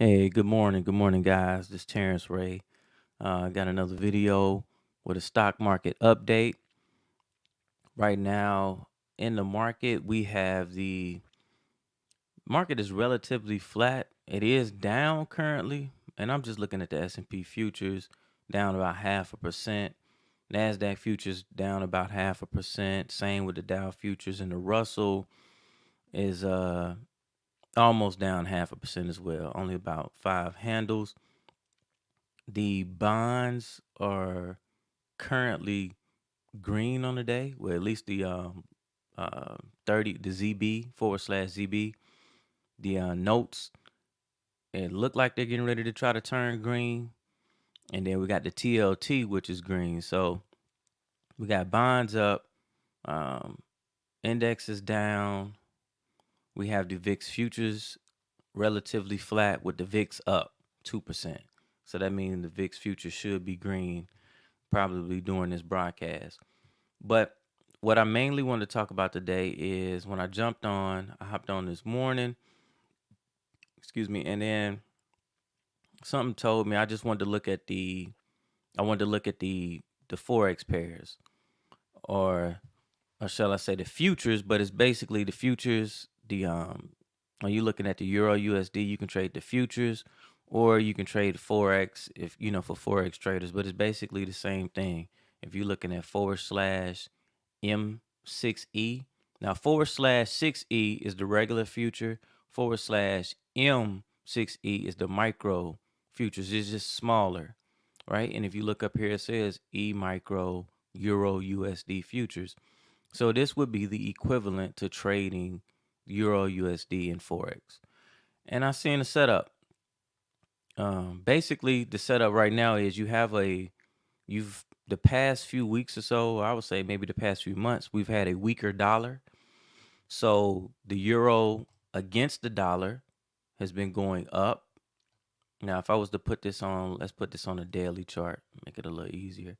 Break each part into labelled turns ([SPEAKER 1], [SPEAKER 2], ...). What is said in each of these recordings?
[SPEAKER 1] Hey, good morning. Good morning, guys. This is TerrenceRe. Got another video with a stock market update. Right now in the market, we have the market is relatively flat. It is down currently, and I'm just looking at the S&P futures down about 0.5%. NASDAQ futures down about 0.5%. Same with the Dow futures, and the Russell is almost down 0.5% as well. Only about 5 handles. The bonds are currently green on the day, well, at least the 30, the ZB /ZB, the notes, it looked like they're getting ready to try to turn green. And then we got the TLT, which is green. So we got bonds up, index is down. We have the VIX futures relatively flat with the VIX up 2%. So that means the VIX futures should be green probably during this broadcast. But what I mainly want to talk about today is when I hopped on this morning, and then something told me I just wanted to look at the Forex pairs, or shall I say the futures, but it's basically the futures. When you're looking at the Euro USD, you can trade the futures, or you can trade Forex for Forex traders, but it's basically the same thing. If you're looking at /M6E. Now /6E is the regular future. /M6E is the micro futures. It's just smaller, right? And if you look up here, it says E micro Euro USD futures. So this would be the equivalent to trading Euro USD and Forex. And I seen the setup. Basically, the setup right now is the past few weeks or so, I would say maybe the past few months, we've had a weaker dollar. So the euro against the dollar has been going up. Now, if I was to let's put this on a daily chart, make it a little easier.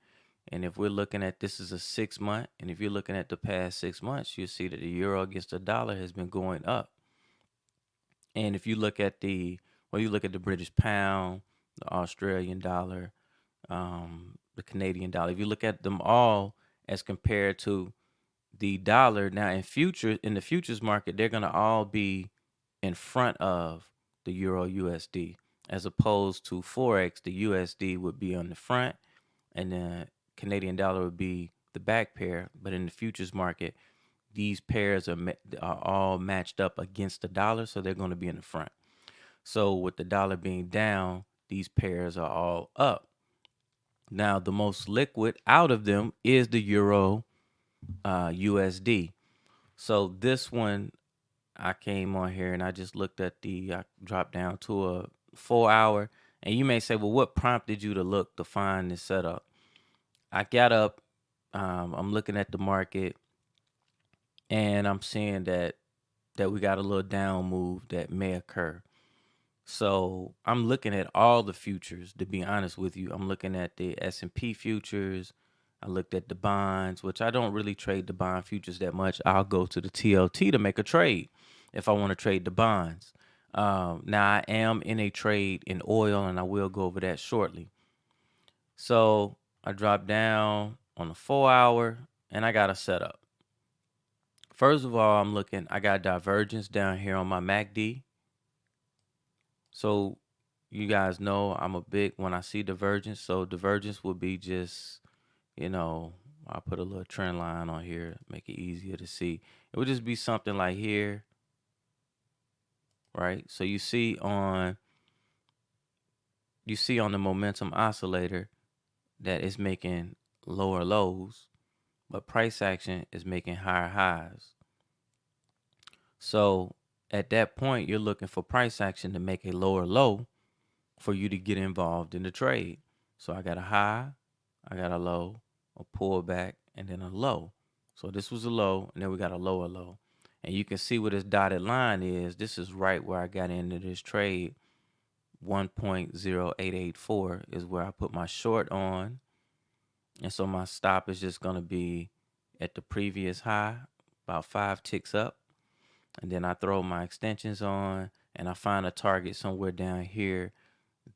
[SPEAKER 1] And if we're looking at, this is a 6 month, and if you're looking at the past 6 months, you'll see that the euro against the dollar has been going up. And if you look at the British pound, the Australian dollar, the Canadian dollar, if you look at them all as compared to the dollar, now in the futures market, they're going to all be in front of the Euro USD, as opposed to Forex. The USD would be on the front and the Canadian dollar would be the back pair. But in the futures market, these pairs are all matched up against the dollar, so they're going to be in the front. So with the dollar being down, these pairs are all up. Now, the most liquid out of them is the Euro USD. So this one, I came on here and I just looked at I dropped down to a 4-hour. And you may say, well, what prompted you to find this setup? I got up, I'm looking at the market, and I'm seeing that we got a little down move that may occur. So I'm looking at all the futures, to be honest with you. I'm looking at the S&P futures. I looked at the bonds, which I don't really trade the bond futures that much. I'll go to the TLT to make a trade if I want to trade the bonds. Now, I am in a trade in oil, and I will go over that shortly. So I dropped down on the 4-hour, and I got a setup. First of all, I got divergence down here on my MACD. So you guys know I'm a big when I see divergence. So divergence would be just, I'll put a little trend line on here, make it easier to see. It would just be something like here, right? So you see on the momentum oscillator that it's making lower lows, but price action is making higher highs. So at that point, you're looking for price action to make a lower low for you to get involved in the trade. So I got a high, I got a low, a pullback, and then a low. So this was a low, and then we got a lower low. And you can see where this dotted line is. This is right where I got into this trade. 1.0884 is where I put my short on. And so my stop is just going to be at the previous high, about 5 ticks up. And then I throw my extensions on, and I find a target somewhere down here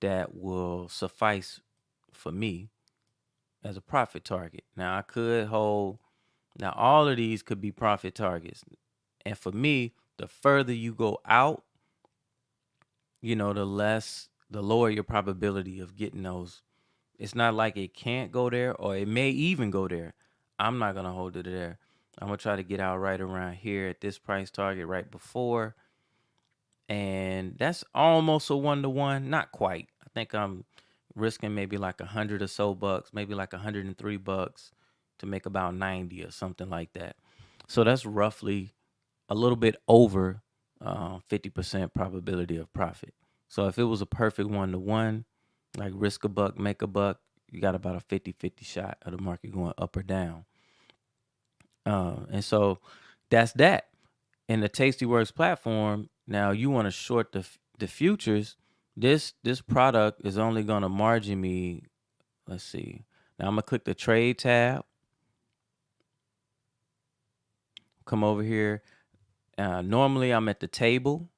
[SPEAKER 1] that will suffice for me as a profit target. Now I could hold, now all of these could be profit targets. And for me, the further you go out, the lower your probability of getting those. It's not like it can't go there or it may even go there. I'm not going to hold it there. I'm going to try to get out right around here at this price target right before. And that's almost a 1-to-1. Not quite. I think I'm risking maybe like 100 or so bucks, maybe like 103 bucks to make about 90 or something like that. So that's roughly a little bit over 50% probability of profit. So if it was a perfect 1-to-1, like risk a buck, make a buck, you got about a 50-50 shot of the market going up or down. And so that's that. In the TastyWorks platform, now you want to short the futures. This product is only going to margin me. Let's see. Now I'm gonna click the trade tab. Come over here. Normally I'm at the table.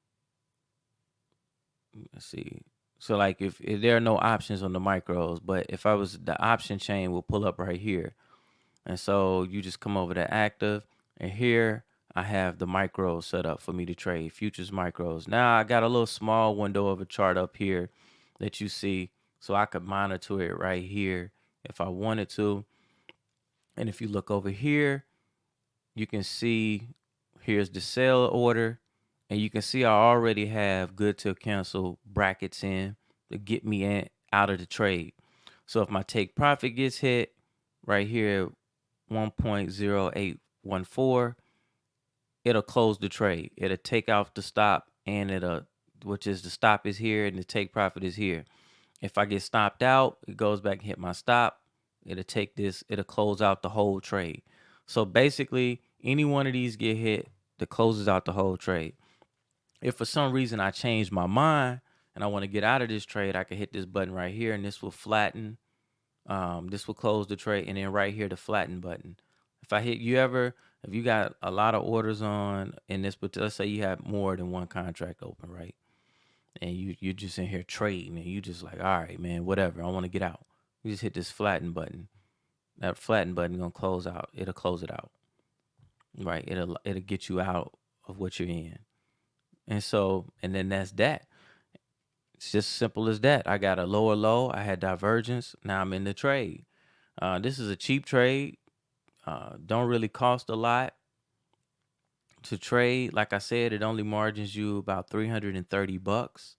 [SPEAKER 1] Let's see. So like if there are no options on the micros, but if I was, the option chain will pull up right here. And so you just come over to active, and here I have the micros set up for me to trade, futures micros. Now I got a little small window of a chart up here that you see, so I could monitor it right here if I wanted to. And if you look over here, you can see here's the sell order, and you can see I already have good till cancel brackets in to get me out of the trade. So if my take profit gets hit right here, 1.0814, it'll close the trade. It'll take off the stop, and which is the stop is here and the take profit is here. If I get stopped out, it goes back and hit my stop. It'll close out the whole trade. So basically, any one of these get hit, that closes out the whole trade. If for some reason I change my mind and I want to get out of this trade, I can hit this button right here, and this will flatten. This will close the trade, and then right here, the flatten button. If you got a lot of orders on in this, but let's say you have more than one contract open, right? And you're just in here trading, and you just like, all right, man, whatever, I want to get out. You just hit this flatten button. That flatten button gonna close out. It'll close it out, right? It'll get you out of what you're in, and then that's that. It's just simple as that. I got a lower low. I had divergence. Now I'm in the trade. This is a cheap trade. Don't really cost a lot to trade. Like I said, it only margins you about 330 bucks.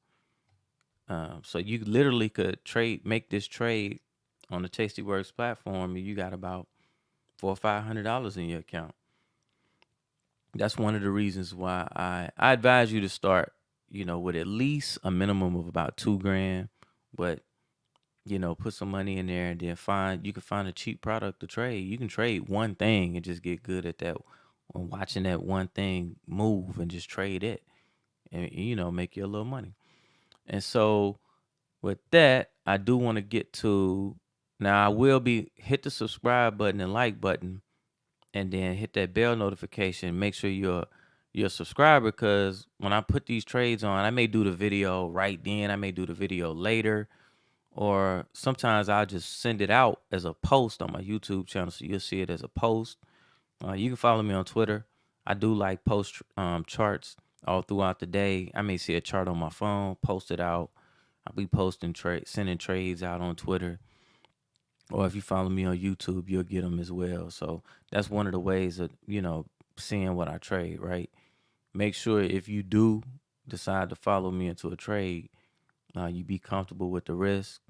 [SPEAKER 1] So you literally could make this trade on the TastyWorks platform, and you got about $400 or $500 in your account. That's one of the reasons why I advise you to start, with at least a minimum of about $2,000, but put some money in there, and then you can find a cheap product to trade. You can trade one thing and just get good at that, on watching that one thing move and just trade it, and make you a little money. And so with that, I do want to get to, now I will be, hit the subscribe button and like button, and then hit that bell notification. Make sure you're a subscriber, because when I put these trades on, I may do the video right then, I may do the video later, or sometimes I'll just send it out as a post on my YouTube channel, so you'll see it as a post. You can follow me on Twitter. I do like post charts all throughout the day. I may see a chart on my phone, post it out. I'll be sending trades out on Twitter. Or if you follow me on YouTube, you'll get them as well. So that's one of the ways of, seeing what I trade, right? Make sure if you do decide to follow me into a trade, you be comfortable with the risk,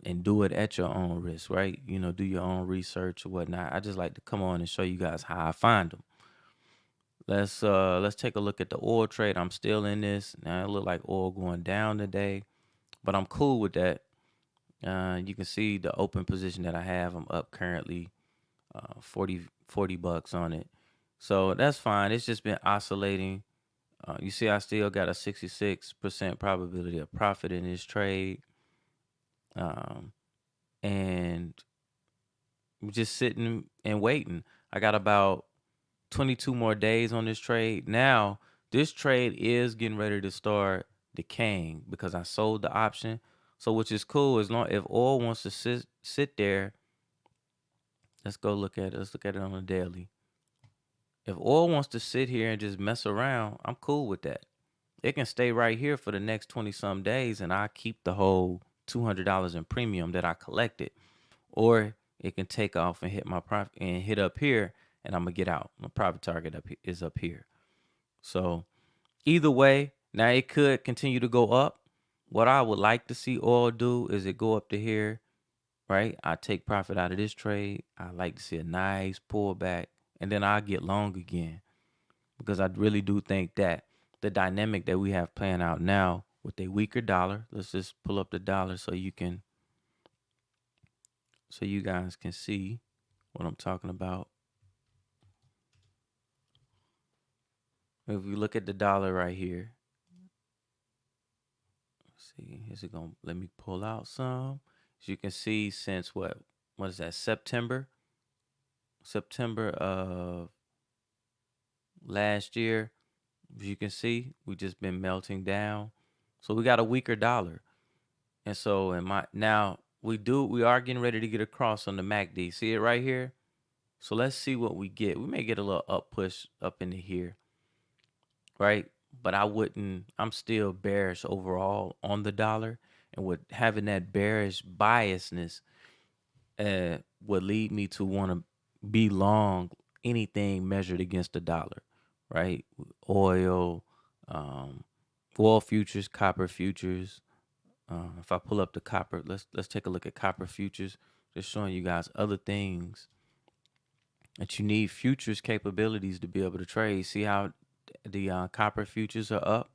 [SPEAKER 1] and do it at your own risk, right? Do your own research or whatnot. I just like to come on and show you guys how I find them. Let's take a look at the oil trade. I'm still in this. Now it look like oil going down today, but I'm cool with that. You can see the open position that I have. I'm up currently 40 bucks on it. So that's fine. It's just been oscillating. You see I still got a 66% probability of profit in this trade. And I'm just sitting and waiting. I got about 22 more days on this trade. Now, this trade is getting ready to start decaying because I sold the option. So which is cool as long if oil wants to sit there. Let's look at it on a daily. If oil wants to sit here and just mess around, I'm cool with that. It can stay right here for the next 20 some days and I keep the whole $200 in premium that I collected. Or it can take off and hit my profit and hit up here and I'm gonna get out. My profit target is up here. So either way, now it could continue to go up. What I would like to see oil do is it go up to here, right? I take profit out of this trade. I like to see a nice pullback and then I get long again because I really do think that the dynamic that we have playing out now with a weaker dollar, let's just pull up the dollar so you guys can see what I'm talking about. If we look at the dollar right here, let's see, is it gonna let me pull out some? As you can see, since what is that? September of last year. As you can see, we just been melting down. So we got a weaker dollar. And so we are getting ready to get across on the MACD. See it right here? So let's see what we get. We may get a little up push up into here, right? But I'm still bearish overall on the dollar. And with having that bearish biasness would lead me to want to be long anything measured against the dollar, right? Oil, um, oil futures, copper futures. If I pull up the copper, let's take a look at copper futures. Just showing you guys other things that you need futures capabilities to be able to trade. See how the copper futures are up.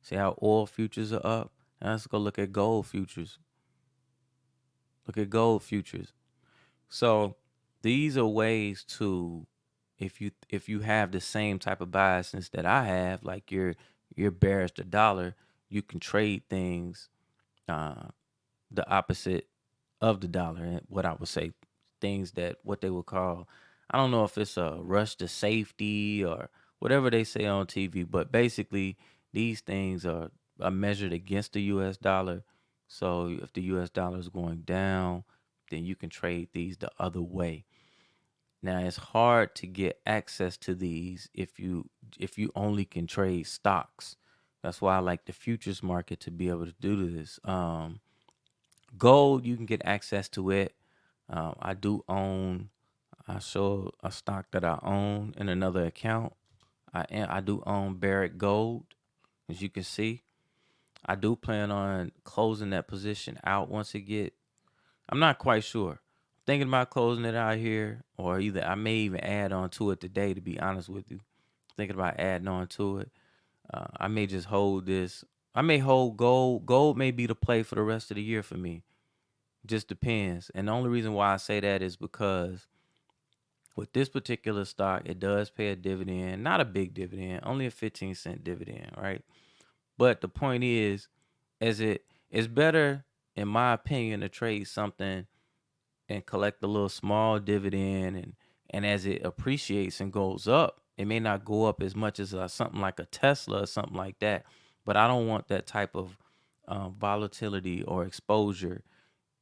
[SPEAKER 1] See how oil futures are up. Now let's go look at gold futures. Look at gold futures. So these are ways to, if you have the same type of biasness that I have, like you're bearish the dollar, you can trade things uh, the opposite of the dollar, and what I would say things that what they would call, I don't know if it's a rush to safety or whatever they say on TV, but basically these things are measured against the US dollar. So if the US dollar is going down, then you can trade these the other way. Now it's hard to get access to these if you only can trade stocks. That's why I like the futures market to be able to do this. Gold, you can get access to it. I show a stock that I own in another account. I do own Barrick Gold, as you can see. I do plan on closing that position out once it get. I'm not quite sure. Thinking about closing it out here, or either I may even add on to it today. To be honest with you, thinking about adding on to it. I may just hold this. I may hold gold. Gold may be the play for the rest of the year for me. Just depends. And the only reason why I say that is because with this particular stock, it does pay a dividend, not a big dividend, only a 15-cent dividend, right? But the point is, it's better, in my opinion, to trade something and collect a little small dividend, and as it appreciates and goes up, it may not go up as much as something like a Tesla or something like that. But I don't want that type of volatility or exposure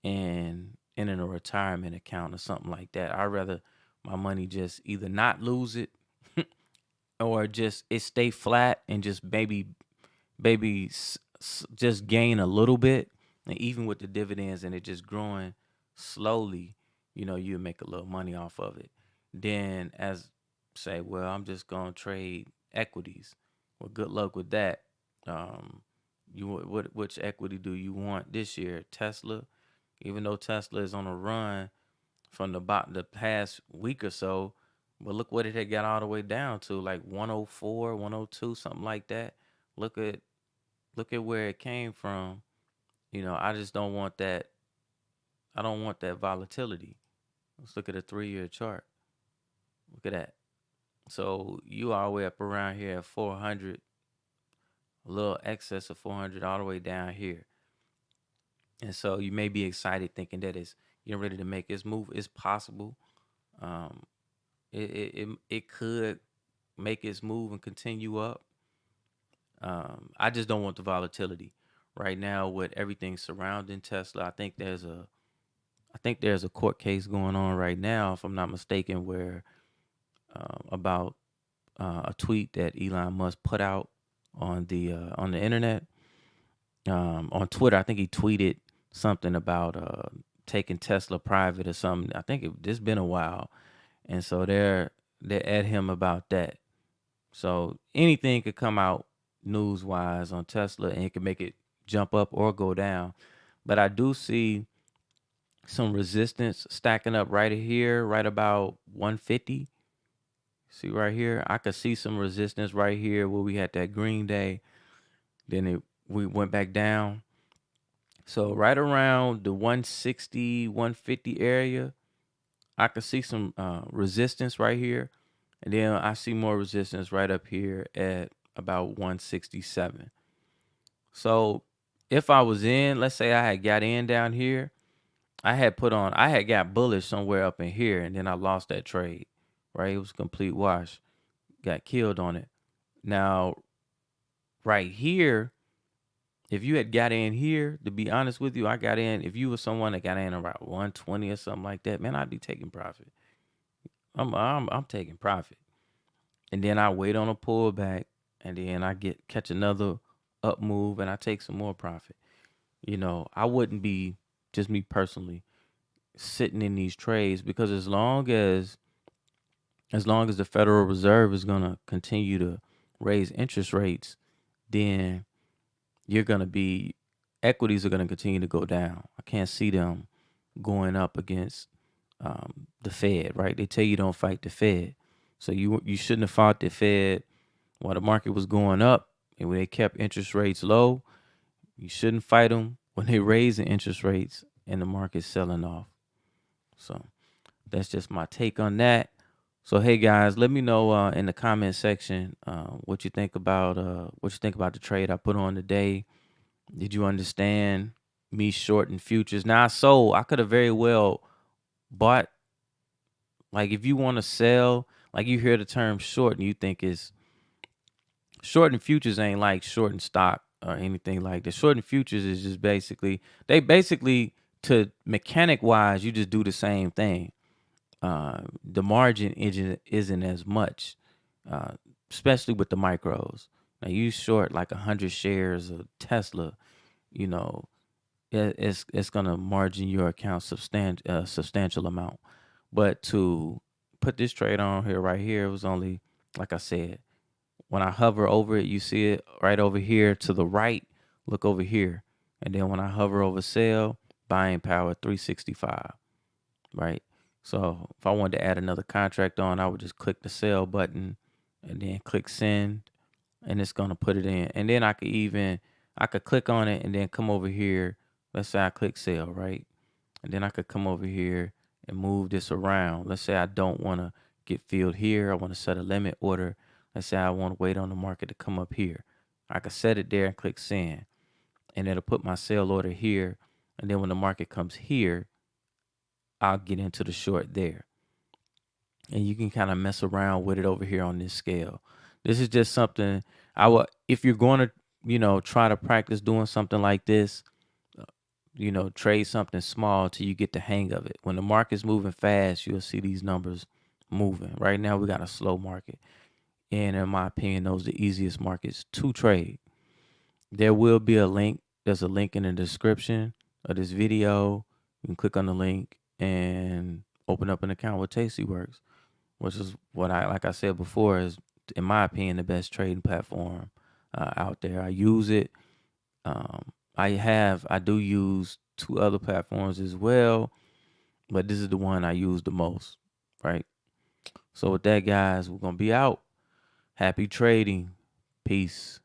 [SPEAKER 1] in a retirement account or something like that. I'd rather my money just either not lose it or just it stay flat and just maybe just gain a little bit. And even with the dividends and it just growing slowly, you make a little money off of it. Then as say, well, I'm just gonna trade equities. Well, good luck with that. Um, which equity do you want this year? Tesla, even though Tesla is on a run from the past week or so, but look what it had got all the way down to, like 104, 102, something like that. Look at where it came from. I just don't want that. I don't want that volatility. Let's look at a 3-year chart. Look at that. So you all the way up around here at 400, a little excess of 400 all the way down here. And so you may be excited thinking that it's getting ready to make its move. It's possible. Um, it could make its move and continue up. I just don't want the volatility right now with everything surrounding Tesla. I think there's a court case going on right now, if I'm not mistaken, where about a tweet that Elon Musk put out on the internet, on Twitter. I think he tweeted something about taking Tesla private or something. I think it's been a while, and so they're at him about that. So anything could come out news wise on Tesla, and it can make it jump up or go down. But I do see some resistance stacking up right here, right about 150. See right here, I could see some resistance right here where we had that green day. Then we went back down. So right around the 160, 150 area, I could see some resistance right here. And then I see more resistance right up here at about 167. So if I was in, let's say I had got in down here, I had got bullish somewhere up in here, and then I lost that trade, right? It was a complete wash. Got killed on it. Now, right here, if you had got in here, to be honest with you, I got in. If you were someone that got in around 120 or something like that, man, I'd be taking profit. I'm taking profit. And then I wait on a pullback, and then I catch another up move, and I take some more profit. I wouldn't be, just me personally, sitting in these trades, because as long as the Federal Reserve is gonna continue to raise interest rates, then you're gonna be equities are gonna continue to go down. I can't see them going up against the Fed, right? They tell you don't fight the Fed, so you shouldn't have fought the Fed while the market was going up, and when they kept interest rates low. You shouldn't fight them when they raise the interest rates and the market's selling off. So that's just my take on that. So hey guys, let me know in the comment section what you think about the trade I put on today. Did you understand me shorting futures? Now I could have very well bought. Like if you want to sell, like you hear the term short and you think it's shorting futures ain't like shorting stock or anything like that. Shorting futures is just basically to mechanic wise, you just do the same thing. The margin isn't as much, uh, especially with the micros. Now you short like 100 shares of Tesla, you know, it's gonna margin your account substantial amount. But to put this trade on here right here, it was only, like I said, when I hover over it, you see it right over here to the right. Look over here. And then when I hover over sell, buying power 365, right? So if I wanted to add another contract on, I would just click the sell button and then click send, and it's going to put it in. And then I could click on it and then come over here. Let's say I click sell, right? And then I could come over here and move this around. Let's say I don't want to get filled here. I want to set a limit order. Let's say I want to wait on the market to come up here. I could set it there and click send, and it'll put my sell order here. And then when the market comes here, I'll get into the short there. And you can kind of mess around with it over here on this scale. This is just something if you're going to, try to practice doing something like this, trade something small till you get the hang of it. When the market's moving fast, you'll see these numbers moving. Right now, we got a slow market. And in my opinion, those are the easiest markets to trade. There will be a link. There's a link in the description of this video. You can click on the link and open up an account with TastyWorks, which is like I said before, is, in my opinion, the best trading platform out there. I use it. I do use two other platforms as well, but this is the one I use the most, right? So with that, guys, we're going to be out. Happy trading. Peace.